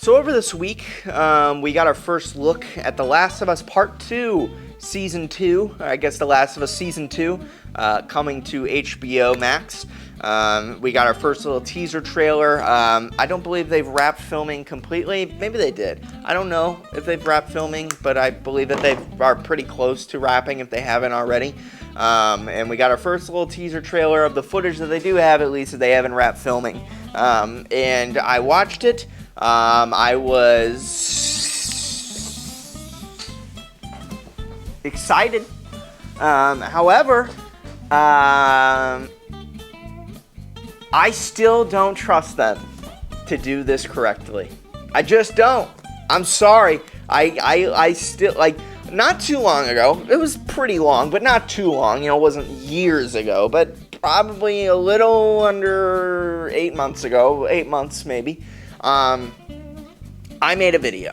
So over this week, we got our first look at The Last of Us Part 2, Season 2, I guess The Last of Us Season 2, coming to HBO Max. We got our first little teaser trailer. I don't believe they've wrapped filming completely. Maybe they did. I don't know if they've wrapped filming, but I believe that they are pretty close to wrapping if they haven't already. And we got our first little teaser trailer of the footage that they do have, at least, that they haven't wrapped filming. And I watched it. I was excited. However, I still don't trust them to do this correctly. I just don't. I'm sorry. I still, not too long ago, it was pretty long, but not too long, it wasn't years ago, but probably a little under 8 months ago, 8 months maybe, I made a video.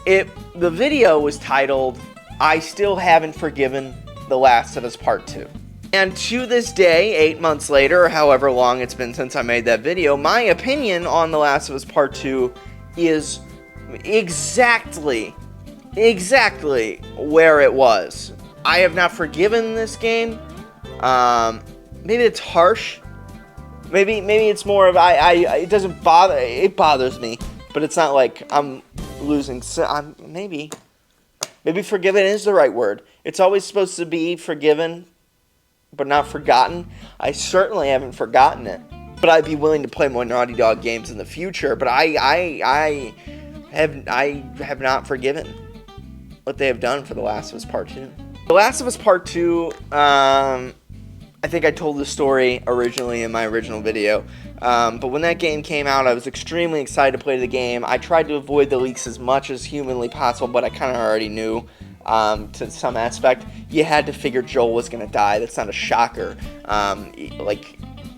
The video was titled, I Still Haven't Forgiven The Last of Us Part 2. And to this day, 8 months later, or however long it's been since I made that video, my opinion on The Last of Us Part 2 is exactly where it was. I have not forgiven this game. Maybe it's harsh. Maybe it's more of it doesn't bother. It bothers me, but it's not like I'm losing. Maybe forgiven is the right word. It's always supposed to be forgiven, but not forgotten. I certainly haven't forgotten it, but I'd be willing to play more Naughty Dog games in the future. But I have not forgiven what they have done for The Last of Us Part 2. The Last of Us Part 2. I think I told the story originally in my original video, but when that game came out, I was extremely excited to play the game. I tried to avoid the leaks as much as humanly possible, but I kind of already knew, to some aspect, you had to figure Joel was going to die. That's not a shocker.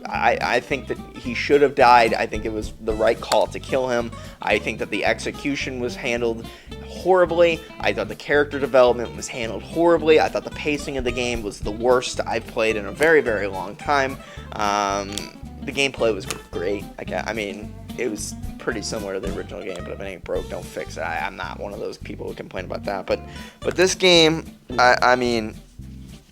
I think that he should have died. I think it was the right call to kill him. I think that the execution was handled horribly. I thought the character development was handled horribly. I thought the pacing of the game was the worst I've played in a very, very long time. The gameplay was great. I mean, it was pretty similar to the original game, but if it ain't broke, don't fix it. I'm not one of those people who complain about that. But this game, I mean,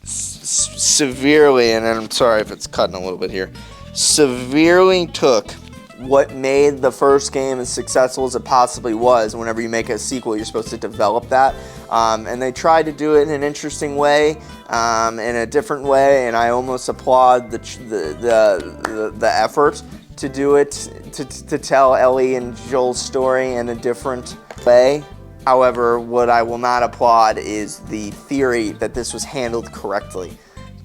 severely, and I'm sorry if it's cutting a little bit here, severely took what made the first game as successful as it possibly was. Whenever you make a sequel, you're supposed to develop that, and they tried to do it in an interesting way, in a different way, and I almost applaud the effort to do it, to tell Ellie and Joel's story in a different way. However, what I will not applaud is the theory that this was handled correctly,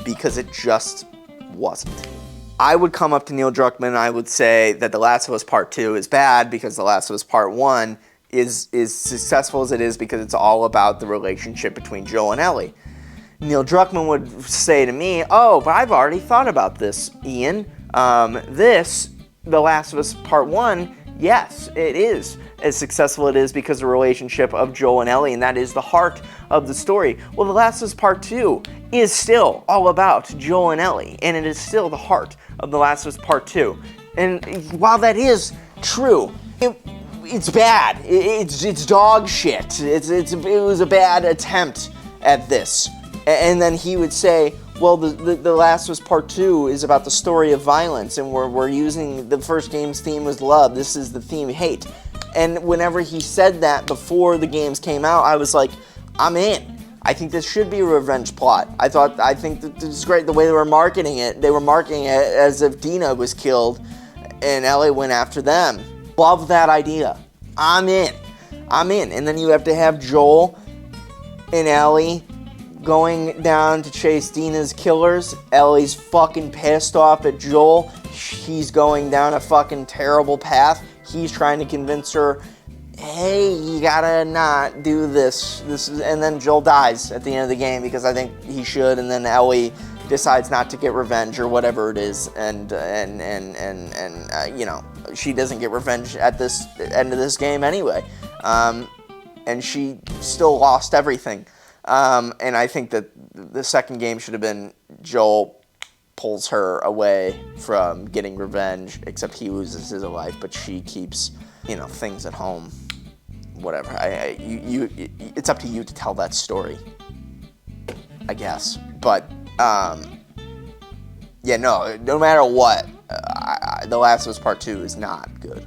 because it just wasn't. I would come up to Neil Druckmann and I would say that The Last of Us Part 2 is bad because The Last of Us Part 1 is successful as it is because it's all about the relationship between Joel and Ellie. Neil Druckmann would say to me, oh, but I've already thought about this, Ian. The Last of Us Part 1, yes, it is as successful it is because of the relationship of Joel and Ellie, and that is the heart of the story. Well, The Last of Us Part 2 is still all about Joel and Ellie, and it is still the heart of The Last of Us Part 2. And while that is true, it's bad. It's dog shit. It was a bad attempt at this. And then he would say, well, the Last of Us Part 2 is about the story of violence, and we're using the first game's theme was love. This is the theme, hate. And whenever he said that before the games came out, I was like, I'm in. I think this should be a revenge plot. I think that this is great. The way they were marketing it as if Dina was killed and Ellie went after them. Love that idea. I'm in. And then you have to have Joel and Ellie going down to chase Dina's killers. Ellie's fucking pissed off at Joel. He's going down a fucking terrible path. He's trying to convince her, hey, you gotta not do this. And then Joel dies at the end of the game because I think he should, and then Ellie decides not to get revenge or whatever it is, and she doesn't get revenge at this end of this game anyway, and she still lost everything. And I think that the second game should have been Joel pulls her away from getting revenge, except he loses his life, but she keeps things at home, whatever. It's up to you to tell that story, I guess. But no matter what, The Last of Us Part 2 is not good.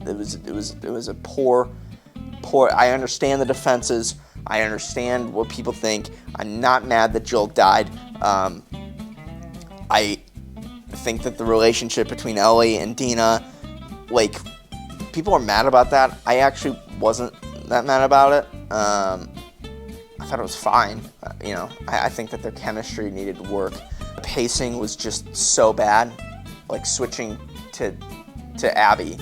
It was a poor. I understand the defenses. I understand what people think. I'm not mad that Joel died. I think that the relationship between Ellie and Dina, like, people are mad about that. I actually wasn't that mad about it. I thought it was fine. I think that their chemistry needed work. The pacing was just so bad. Like, switching to Abby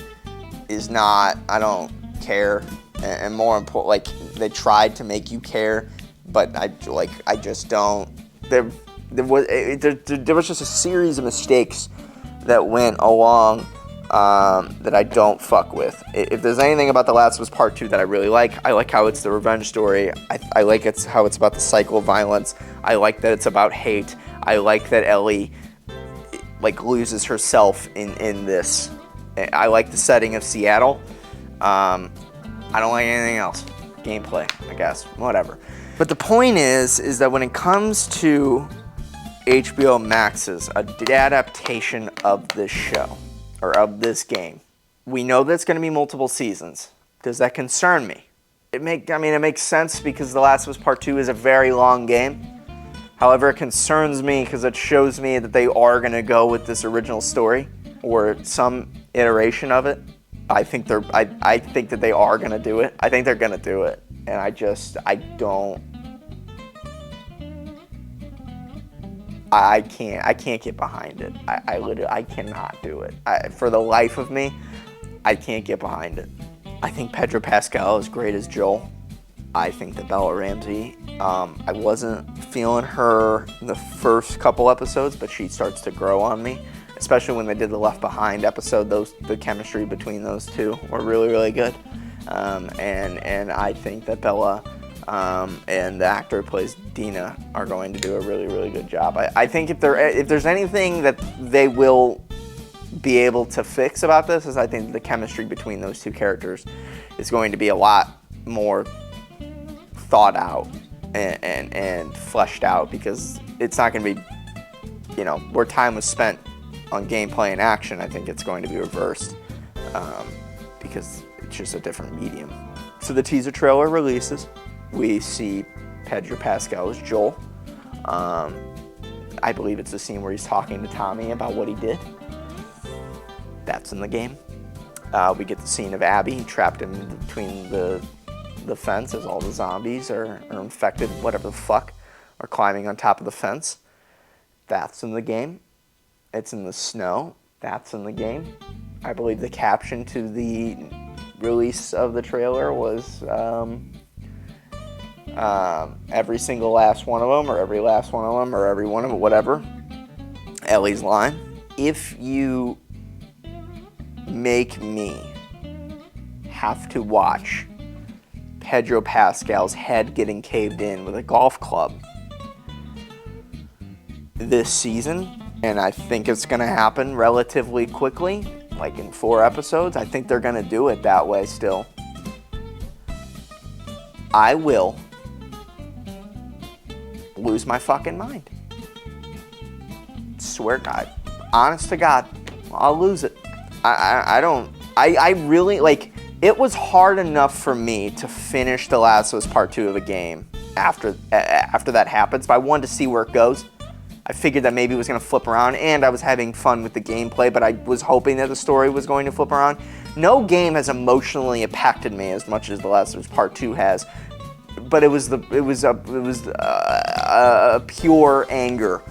is not, I don't care. And more important, like, they tried to make you care, but I just don't. There was just a series of mistakes that went along that I don't fuck with. If there's anything about The Last of Us Part 2 that I really like, I like how it's the revenge story. I like how it's about the cycle of violence. I like that it's about hate. I like that Ellie, like, loses herself in this. I like the setting of Seattle. I don't like anything else. Gameplay, I guess. Whatever. But the point is that when it comes to HBO Max's adaptation of this show, or of this game, we know there's going to be multiple seasons. Does that concern me? It makes sense because The Last of Us Part 2 is a very long game. However, it concerns me because it shows me that they are going to go with this original story, or some iteration of it. I think that they are going to do it. I think they're going to do it. And I can't get behind it. I cannot do it. For the life of me, I can't get behind it. I think Pedro Pascal is great as Joel. I think that Bella Ramsey, I wasn't feeling her in the first couple episodes, but she starts to grow on me. Especially when they did the Left Behind episode, the chemistry between those two were really, really good. And I think that Bella and the actor who plays Dina are going to do a really, really good job. I think if there's anything that they will be able to fix about this, is I think the chemistry between those two characters is going to be a lot more thought out and fleshed out, because it's not going to be, where time was spent on gameplay and action. I think it's going to be reversed because it's just a different medium. So the teaser trailer releases. We see Pedro Pascal as Joel. I believe it's the scene where he's talking to Tommy about what he did. That's in the game. We get the scene of Abby trapped in between the fence as all the zombies are infected, whatever the fuck, are climbing on top of the fence. That's in the game. It's in the snow. That's in the game. I believe the caption to the release of the trailer was every single last one of them, or every last one of them, or every one of them, whatever. Ellie's line. If you make me have to watch Pedro Pascal's head getting caved in with a golf club this season, and I think it's going to happen relatively quickly, like in 4 episodes. I think they're going to do it that way still. I will lose my fucking mind. Swear to God. Honest to God, I'll lose it. I really, like, it was hard enough for me to finish The Last of Us Part 2 of a game after that happens, but I wanted to see where it goes. I figured that maybe it was going to flip around, and I was having fun with the gameplay, but I was hoping that the story was going to flip around. No game has emotionally impacted me as much as The Last of Us Part 2 has, but it was a pure anger.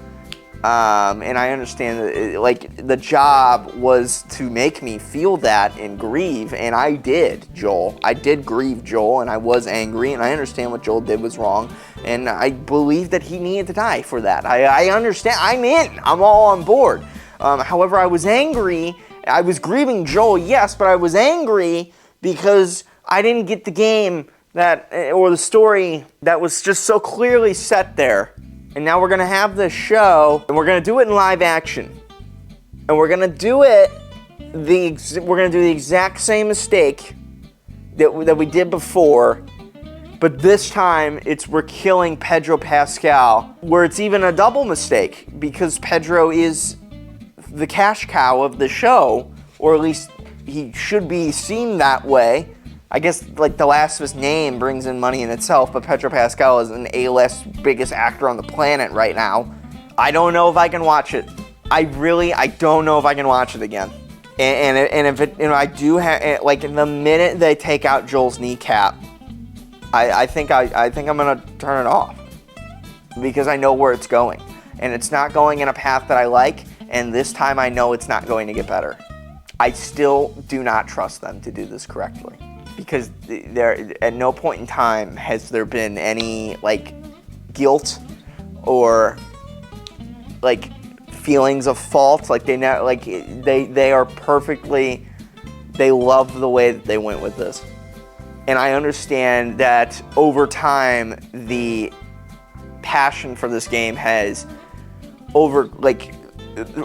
And I understand that the job was to make me feel that and grieve, and I did, Joel. I did grieve Joel, and I was angry, and I understand what Joel did was wrong, and I believe that he needed to die for that. I understand. I'm in. I'm all on board. However, I was angry. I was grieving Joel, yes, but I was angry because I didn't get the game or the story that was just so clearly set there. And now we're going to have this show, and we're going to do it in live action. And we're going to do it we're gonna do the exact same mistake that we did before, but this time we're killing Pedro Pascal, where it's even a double mistake because Pedro is the cash cow of the show, or at least he should be seen that way. I guess like The Last of Us name brings in money in itself, but Pedro Pascal is an A-list biggest actor on the planet right now. I don't know if I can watch it. I don't know if I can watch it again. And if it, I do have, like, the minute they take out Joel's kneecap, I think I'm gonna turn it off because I know where it's going, and it's not going in a path that I like. And this time I know it's not going to get better. I still do not trust them to do this correctly because at no point in time has there been any like guilt or like feelings of fault. Like they are perfectly, they love the way that they went with this. And I understand that over time the passion for this game has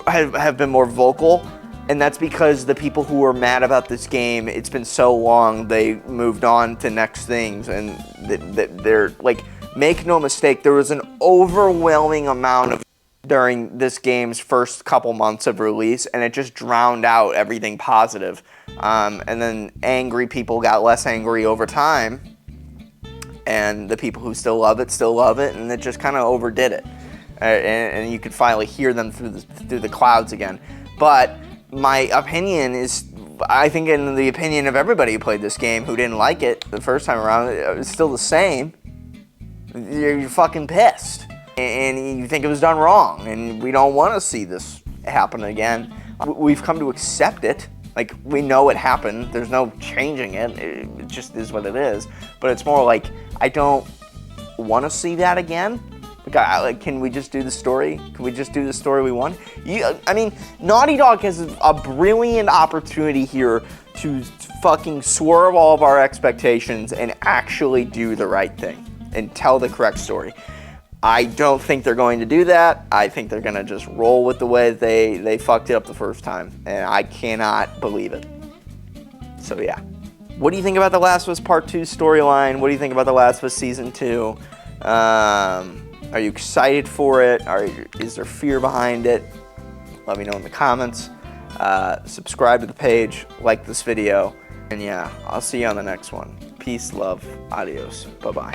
have been more vocal, and that's because the people who were mad about this game, it's been so long, they moved on to next things, and they're like, make no mistake, there was an overwhelming amount of during this game's first couple months of release, and it just drowned out everything positive. And then angry people got less angry over time, and the people who still love it, and it just kind of overdid it. And you could finally hear them through the clouds again. But my opinion is, I think in the opinion of everybody who played this game who didn't like it the first time around, it's still the same. You're fucking pissed. And you think it was done wrong, and we don't want to see this happen again. We've come to accept it. Like, we know it happened. There's no changing it. It just is what it is. But it's more like, I don't want to see that again. Like, can we just do the story? Can we just do the story we want? I mean, Naughty Dog has a brilliant opportunity here to fucking swerve all of our expectations and actually do the right thing and tell the correct story. I don't think they're going to do that. I think they're going to just roll with the way they fucked it up the first time, and I cannot believe it. So yeah. What do you think about The Last of Us Part 2 storyline? What do you think about The Last of Us Season 2? Are you excited for it? Is there fear behind it? Let me know in the comments. Subscribe to the page, like this video, and yeah, I'll see you on the next one. Peace, love, adios, bye-bye.